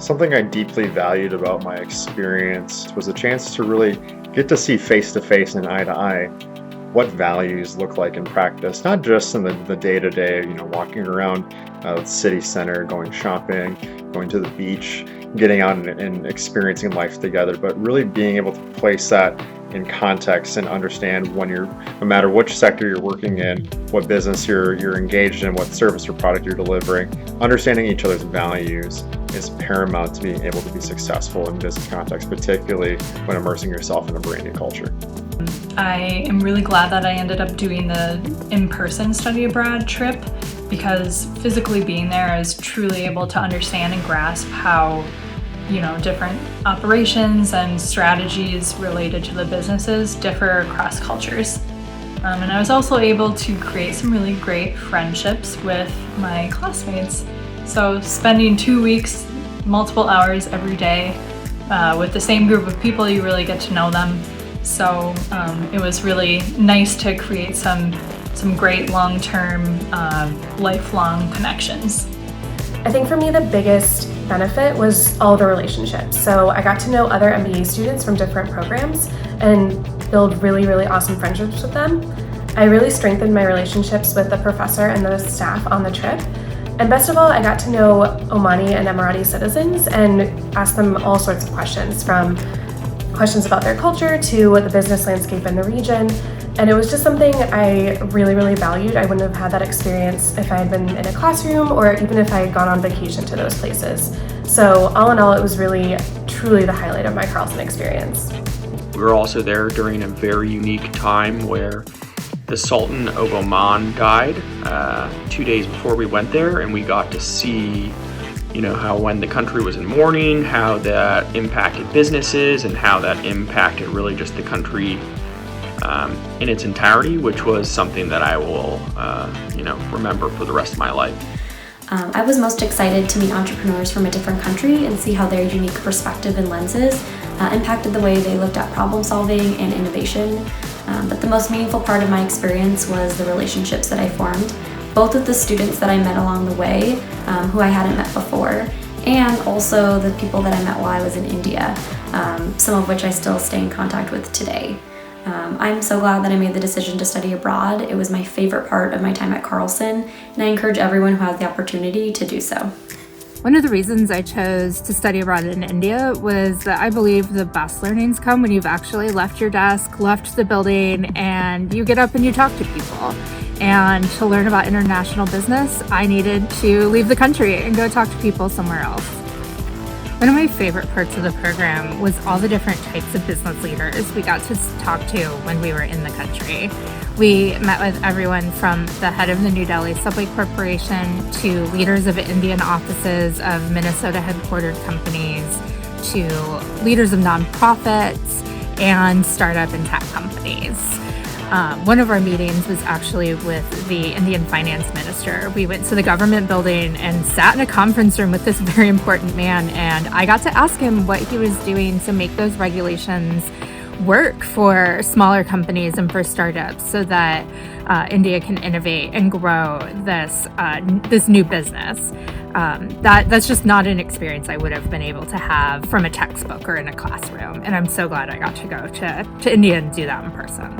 Something I deeply valued about my experience was a chance to really get to see face to face and eye to eye what values look like in practice, not just in the day-to-day, walking around the city center, going shopping, going to the beach, getting out and experiencing life together, but really being able to place that in context and understand when no matter which sector you're working in, what business you're engaged in, what service or product you're delivering, understanding each other's values is paramount to being able to be successful in business context, particularly when immersing yourself in a brand new culture. I am really glad that I ended up doing the in-person study abroad trip, because physically being there, I was truly able to understand and grasp how different operations and strategies related to the businesses differ across cultures. And I was also able to create some really great friendships with my classmates. So spending 2 weeks, multiple hours every day with the same group of people, you really get to know them. So it was really nice to create some great long-term, lifelong connections. I think for me the biggest benefit was all the relationships. So I got to know other MBA students from different programs and build really, really awesome friendships with them. I really strengthened my relationships with the professor and the staff on the trip. And best of all, I got to know Omani and Emirati citizens and ask them all sorts of questions, from questions about their culture to the business landscape in the region. And it was just something I really, really valued. I wouldn't have had that experience if I had been in a classroom or even if I had gone on vacation to those places. So all in all, it was really, truly the highlight of my Carlson experience. We were also there during a very unique time where the Sultan of Oman died 2 days before we went there, and we got to see how when the country was in mourning, how that impacted businesses and how that impacted really just the country in its entirety, which was something that I will, remember for the rest of my life. I was most excited to meet entrepreneurs from a different country and see how their unique perspective and lenses impacted the way they looked at problem solving and innovation. But the most meaningful part of my experience was the relationships that I formed, both with the students that I met along the way, who I hadn't met before, and also the people that I met while I was in India, some of which I still stay in contact with today. I'm so glad that I made the decision to study abroad. It was my favorite part of my time at Carlson, and I encourage everyone who has the opportunity to do so. One of the reasons I chose to study abroad in India was that I believe the best learnings come when you've actually left your desk, left the building, and you get up and you talk to people. And to learn about international business, I needed to leave the country and go talk to people somewhere else. One of my favorite parts of the program was all the different types of business leaders we got to talk to when we were in the country. We met with everyone from the head of the New Delhi Subway Corporation to leaders of Indian offices of Minnesota headquartered companies to leaders of nonprofits and startup and tech companies. One of our meetings was actually with the Indian finance minister. We went to the government building and sat in a conference room with this very important man, and I got to ask him what he was doing to make those regulations work for smaller companies and for startups so that India can innovate and grow this new business. That's just not an experience I would have been able to have from a textbook or in a classroom, and I'm so glad I got to go to India and do that in person.